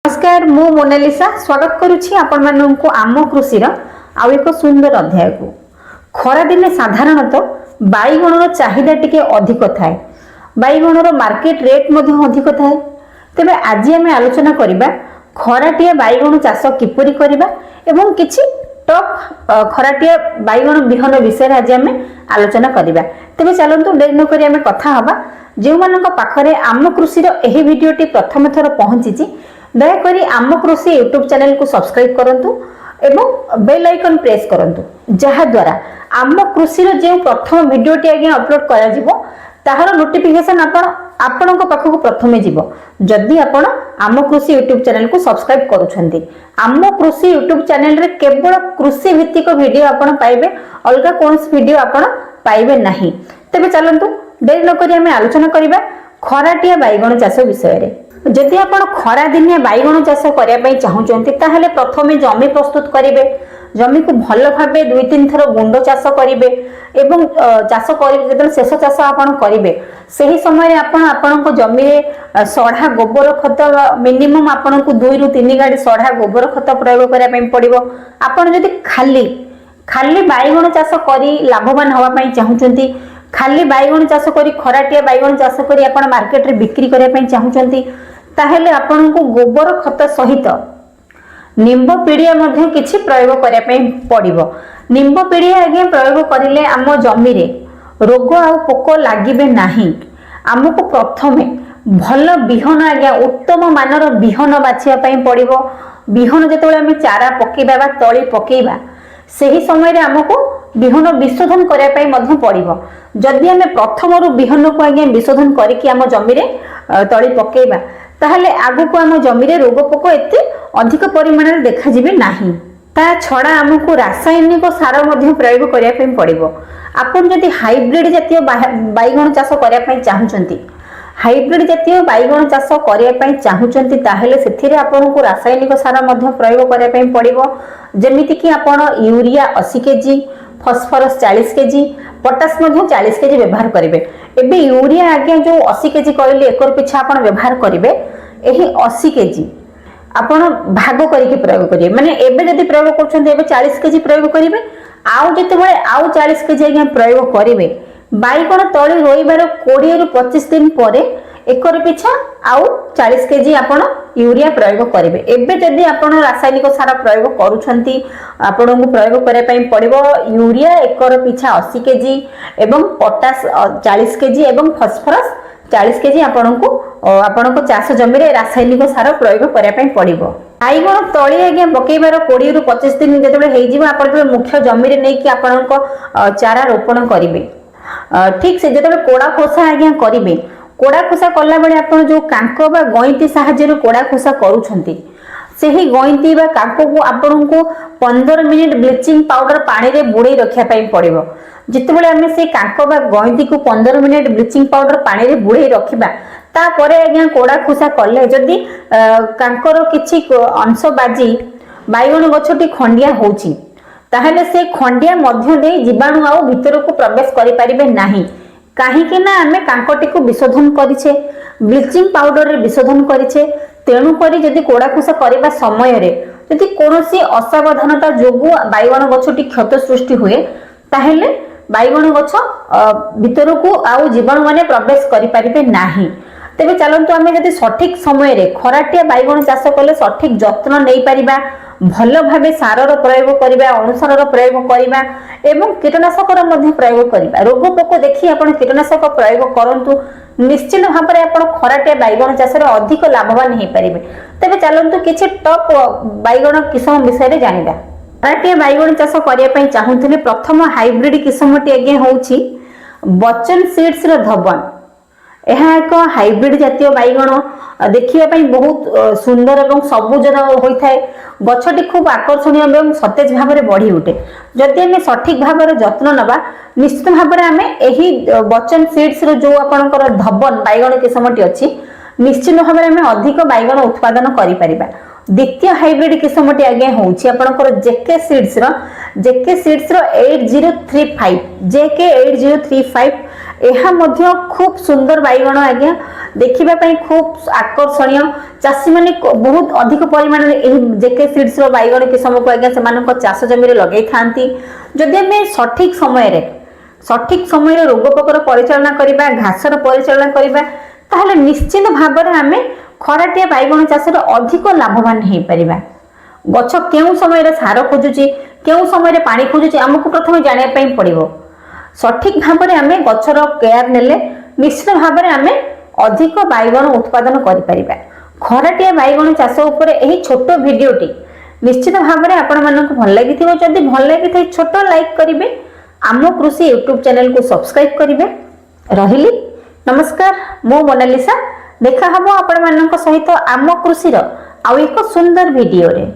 नमस्कार मु मोनालिसा स्वागत करुछि आपण माननकु आम कृषि आउ एक सुंदर अध्याय को। खरा दिने साधारणतः बाईगणर चाहिदा टिके अधिक थाए, बाईगणर मार्केट रेट मध्य अधिक थाए। तेबे आज आम आलोचना करिबा खराटिया बाईगण चाष किपरि करिबा एवं किछि टॉप खराटिया बाईगण बिहन विषय आज आम आलोचना करिबा। तेबे चलंतु देर न करी आम कथा हबा जो मानक पाखरे आम कृषि एही वीडियोटी प्रथम थर पहुंची दयाकोरी आम कृषि यूट्यूब चैनल को सब्सक्राइब करंतु एवं बेल आइकन प्रेस करंतु जहा द्वारा आम कृषि जो प्रथम वीडियोटी आगे अपलोड करा जिवो ताहार नोटिफिकेशन आपण पाखक प्रथमे जीवो जदि आपण आम कृषि यूट्यूब चैनल को सब्सक्राइब करूछंती। आम कृषि यूट्यूब चैनल रे केवल कृषि भित्तिक वीडियो आपण पाइबे, अलगा कोनस वीडियो आपण पाइबे नाही। तबे चलंतु देर न करी आमे आलोचना करिबा खराटिया बाईगण चाष विषय रे। जदि आपण खरा दिने बाईगण चाष करिया पई चाहुचंती ताहले प्रथमे जमी प्रस्तुत करिवे, जमी को भल भाबे 2-3 थर गुंड चाष करिवे एवं चाष करिवे। जदि शेष चाष आपण करिवे सही समय आपण आपनको जमी रे सढ़ा गोबर खत मिनिमम आपनको 2 ରୁ 3 गाड़ी सढ़ा गोबर खत प्रयोग करिया पई पड़िबो। आपण जदि खाली बाईगण चाष करी लाभवान होवा पई चाहुचंती, खाली बाईगण चाष करी खराटिया बाईगण चाष करी आपण मार्केट रे बिक्री करिया पई चाहुचंती ताहेले आपनको गोबर खत सहित निंब पीड़िया मध्य किछि प्रयोग करिया पई पड़िबो। निंब पीड़िया आगे प्रयोग करिले आम जमी रे रोग आ पोक लागिबे नाही। आमको प्रथमे भल बिहन आगे उत्तम मानर बिहन बाछिया पई पड़िबो। बिहन जेतेबेले आमे चारा पकेबा बा तळी पकेबा सही समय रे आमको बिहन विशोधन करिया पई मध्य पड़िबो। जदि आमे प्रथमरु बिहन को आगे विशोधन करिकि आम जमी रे तळी पकेबा ताहले आगु को आम जमी रे रोग पोक एते अधिक परिमाण रे देखा जिबे नाही। ता छडा आमको रासायनिक सार मध्य प्रयोग करिया पई पड़िबो। आपण जदि हाइब्रिड जातीय बाईगण चाष करिया पई चाहुचंती, हाइब्रिड जातीय बाईगण चाष करिया पई चाहुचंती ताहले सेथिरे आपनको रासायनिक सार मध्य प्रयोग करिया पई पड़िबो। जेमिति कि आपण urea 80 KG, phosphorus 40 KG, potash 40 KG व्यवहार करेंगे। एबे यूरिया आगे जो 80 केजी कहले एकर पिछा आपण व्यवहार करेंगे, एही 80 केजी आपण भाग करके प्रयोग करिए। माने एबे जदि प्रयोग करछन्ते एबे 40 केजी प्रयोग करिवे, आउ जेतेबेले आउ 40 केजी आगे प्रयोग करिवे बाईगण तळी रोइबार 20 ରୁ 25 दिन परे एकर पिछा आउ 40 केजी आपण यूरिया प्रयोग करेंगे। एबे जदि आपण रासायनिक सार प्रयोग करूछन्ती आपण को प्रयोग करे पई पड़िबो यूरिया एकर पिछा 80 केजी एवं पोटास 40 केजी एवं फॉस्फोरस 40 केजी आपण को चाष जमी रे रासायनिक सार प्रयोग करे पई पड़िबो। बाईगण तळी आगे पकेबार 20 ରୁ 25 दिन जेतेबेले हेइ जिवो आपण तो मुख्य जमी रे नै कि आपण को चारा रोपण करिवे। ठीक से जेतेबेले कोड़ा खोसा आगे करिवे, कोड़ा खोसा कला बेले आपण जो कांको बा गईंती सहाय्य कोड़ा खोसा करूछंती सेही गईंती बा कांको को आपण को 15 मिनिट ब्लीचिंग पाउडर पानी रे बुड़े रखिया पई पड़िबो। जितेबेले आमे से कांको बा गईंती को 15 मिनिट ब्लीचिंग पाउडर पानी रे बुड़े रखिबा तापरे आज्ञा कोड़ा खोसा कले जदि कांकर किछि अंश बाजी बाईगण गछटी खंडिया होउची ताहले से खंडिया मध्य दे जीवाणु आउ भीतर को प्रवेश करि परिबे नाही। काहेकि ना आमे कांकोटी को विशोधन करिछे, ब्लीचिंग पाउडर रे विशोधन करिछे। तेणु करी जदि कोड़ा खोसा करबा समय रे जदि कोनोसी असावधानता जोगु बाईगण गछटी क्षत सृष्टि हुए ताहेले बाईगण गछ भीतर को आउ जीवाणु माने प्रवेश करि परिबे नाही। तेबे चलंतु आमे जदि सठिक समय रे खराटिया बाईगण चाष कले सठिक जत्न नै परिबा, भल भाबे सारर प्रयोग करिबा, अनुसारर प्रयोग करिबा एवं कीटनाशक मध्य प्रयोग करिबा। रोग पोक देखि आपण कीटनाशक प्रयोग करंतु, निश्चित भाव में आपण खराटिया बाईगण चाष रे अधिक लाभवान हे परिबे। तबे चलंतु किछि टॉप बाईगण किस्म विषय रे जानिबा। खराटिया बाईगण चाष करिया पई चाहुथिले प्रथम हाइब्रिड किस्मटी आगे होउछि बच्चन सीड्स रो धवन। यह एक हाइब्रिड जातीय बाईगण देखिया पई बहुत सुंदर एवं सबुज होता है। गछटी खूब आकर्षणीय एवं सतेज भाव में बढ़ी उठे। जदि आम सठिक भाव में जत्न नबा निश्चित भाव में आम यही बच्चन सीड्स जो आपंकर धवन बाईगण किस्मटी अच्छी निश्चित भाव में आम अधिक बाईगण उत्पादन करिपरिबा। द्वितीय हाइब्रिड किस्मटी आगे होउछि आपनकर जेके सीड्स रो 8035 जेके 8035 ଏହା ମଧ୍ୟ खूब सुंदर बैगण आज्ञा देखिबा पई खूब आकर्षणीय चाषी माने बहुत अधिक परिमाण रे एही जेके सीड्स रो बैगण किस्म को आज्ञा से मानको चाष जमी रे लगै थांती जदि हमें सठिक समय रे रोग पोकर परिचालना करिबा घासर परिचालना करिबा ताहले निश्चित भाव रे हमें खराटिया बैगण चाष रे अधिक लाभवान हे परिबा। गछ केउ समय रे सार खोजुची केउ समय रे पानी खोजुची हमकु प्रथम जानिया पई पड़िबो सठिक भाव में आम गचर केयर नेले निश्चित भाव में आम अधिक बैगण उत्पादन करें। खराटिया बैगण चाष उपरे एही छोट भिडियोटी निश्चित भाव में आपण मानक भल लगी जदि भल लगी छोट लाइक करेंगे आम कृषि यूट्यूब चैनल को सब्सक्राइब करेंगे। रहिली नमस्कार मो मोनालिसा देखा हम आपण मानक सहित आम कृषि आउ एक सुंदर भिडियो रे।